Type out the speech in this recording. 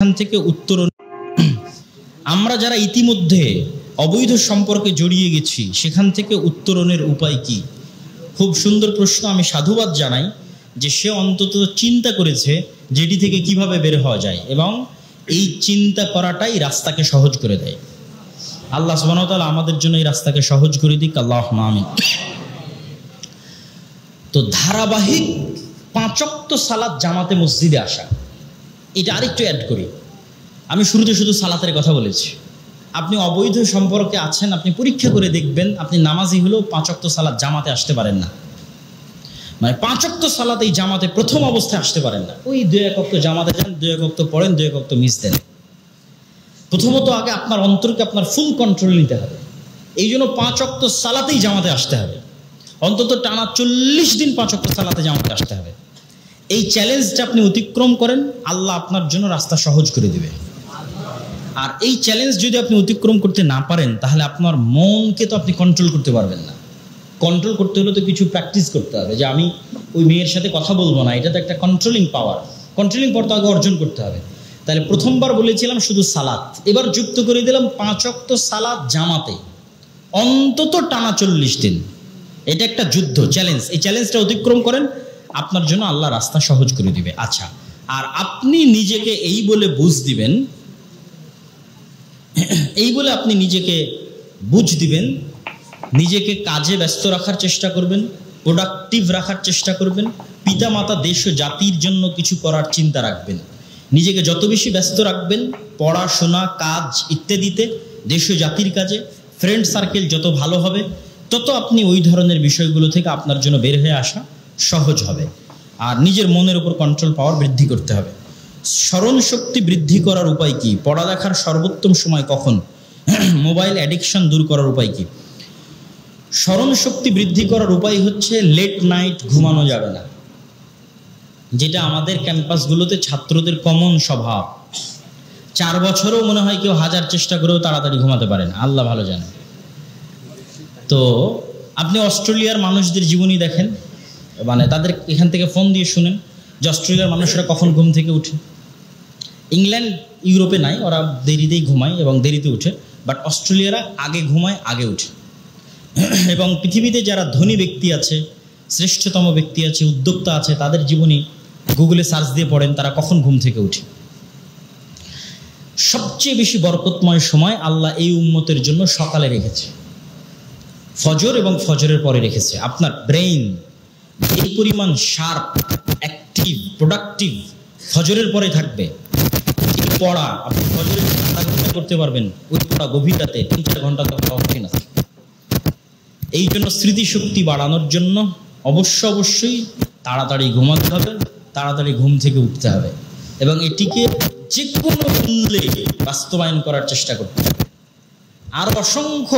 এখান থেকে উত্তরণ আমরা যারা ইতিমধ্যে অবৈধ সম্পর্কে জড়িয়ে গেছি সেখান থেকে উত্তরণের উপায় কি? খুব সুন্দর প্রশ্ন। আমি সাধুবাদ জানাই যে সে অন্তত চিন্তা করেছে যেটি থেকে কিভাবে বের হওয়া যায়, এবং এই চিন্তা করাটাই রাস্তাকে সহজ করে দেয়। আল্লাহ সুবহানাহু ওয়া তাআলা আমাদের জন্য এই রাস্তাকে সহজ করে দিক, আল্লাহুম্মা আমিন। তো ধারাবাহিক 5 ওয়াক্ত সালাত জামাতে মসজিদে আসা, এটা আরেকটু অ্যাড করি। আমি শুরুতে শুধু সালাতের কথা বলেছি। আপনি অবৈধ সম্পর্কে আছেন, আপনি পরীক্ষা করে দেখবেন আপনি নামাজি হলেও 5 ওয়াক্ত সালাত জামাতে আসতে পারেন না। মানে 5 ওয়াক্ত সালাত এই জামাতে প্রথম অবস্থায় আসতে পারেন না। ওই 2-1 ওয়াক্ত জামাতে যান, 2-1 ওয়াক্ত পড়েন, 2-1 ওয়াক্ত মিস দেন। প্রথমত আগে আপনার অন্তরকে আপনার ফুল কন্ট্রোল নিতে হবে। এই জন্য 5 ওয়াক্ত সালাতেই জামাতে আসতে হবে। অন্তত টানা 40 দিন 5 ওয়াক্ত সালাতে জামাতে আসতে হবে। এই চ্যালেঞ্জটা আপনি অতিক্রম করেন, আল্লাহ আপনার জন্য রাস্তা সহজ করে দিবে। আর এই চ্যালেঞ্জ যদি আপনি অতিক্রম করতে না পারেন তাহলে আপনার মনকে তো আপনি কন্ট্রোল করতে পারবেন না। কন্ট্রোল করতে হলে তো কিছু প্র্যাকটিস করতে হবে, যে আমি ওই মেয়ের সাথে কথা বলবো না, এটা তো একটা কন্ট্রোলিং পাওয়ার। কন্ট্রোলিং পাওয়ার তো আগে অর্জন করতে হবে। তাহলে প্রথমবার বলেছিলাম শুধু সালাত, এবার যুক্ত করে দিলাম 5 ওয়াক্ত সালাত জামাতে অন্তত টানা 40 দিন। এটা একটা যুদ্ধ, চ্যালেঞ্জ। এই চ্যালেঞ্জটা অতিক্রম করেন, আপনার জন্য আল্লাহ রাস্তা সহজ করে দিবে। আচ্ছা, আর আপনি নিজেকে এই বলে বুঝ দিবেন, এই বলে আপনি নিজেকে বুঝ দিবেন, নিজেকে কাজে ব্যস্ত রাখার চেষ্টা করবেন, প্রোডাক্টিভ রাখার চেষ্টা করবেন, পিতা মাতা দেশ ও জাতির জন্য কিছু করার চিন্তা রাখবেন। নিজেকে যত বেশি ব্যস্ত রাখবেন পড়াশোনা, কাজ ইত্যাদিতে, দেশ ও জাতির কাজে, ফ্রেন্ড সার্কেল যত ভালো হবে তত আপনি ওই ধরনের বিষয়গুলো থেকে আপনার জন্য বের হয়ে আসা সহজ হবে। আর নিজের মনের উপর কন্ট্রোল পাওয়ার বৃদ্ধি করতে হবে। স্মরণ শক্তি বৃদ্ধি করার উপায় কি? পড়ালেখার সর্বোত্তম সময় কখন? মোবাইল অ্যাডিকশন দূর করার উপায় কি? স্মরণ শক্তি বৃদ্ধি করার উপায় হচ্ছে লেট নাইট ঘুমানো যাবে না, যেটা আমাদের ক্যাম্পাসগুলোতে ছাত্রদের কমন স্বভাব। 4 বছরও মনে হয় কেউ 1000 চেষ্টা করেও তাড়াতাড়ি ঘুমাতে পারে না, আল্লাহ ভালো জানে। তো আপনি অস্ট্রেলিয়ার মানুষদের জীবনী দেখেন, মানে তাদের এখান থেকে ফোন দিয়ে শুনেন যে অস্ট্রেলিয়ার মানুষরা কখন ঘুম থেকে উঠে। ইংল্যান্ড ইউরোপে নাই, ওরা দেরিতেই ঘুমায় এবং দেরিতে উঠে, বাট অস্ট্রেলিয়ারা আগে ঘুমায়, আগে উঠে। এবং পৃথিবীতে যারা ধনী ব্যক্তি আছে, শ্রেষ্ঠতম ব্যক্তি আছে, উদ্যোক্তা আছে, তাদের জীবনী গুগলে সার্চ দিয়ে পড়েন তারা কখন ঘুম থেকে উঠে। সবচেয়ে বেশি বরকতময় সময় আল্লাহ এই উম্মতের জন্য সকালে রেখেছে, ফজর এবং ফজরের পরে রেখেছে। আপনার ব্রেইন এই পরিমাণ শার্প, অ্যাক্টিভ, প্রোডাক্টিভ ফজরের পরে থাকবে। এই পড়া আপনি ফজরের আধা ঘন্টা করতে পারবেন, ওই পড়া গভীর রাতে 3-4 ঘন্টা কঠিন আছে। এই জন্য স্মৃতিশক্তি বাড়ানোর জন্য অবশ্যই তাড়াতাড়ি ঘুমাতে হবে, তাড়াতাড়ি ঘুম থেকে উঠতে হবে, এবং এটিকে যে কোনো মূল্যে বাস্তবায়ন করার চেষ্টা করতে হবে। আর অসংখ্য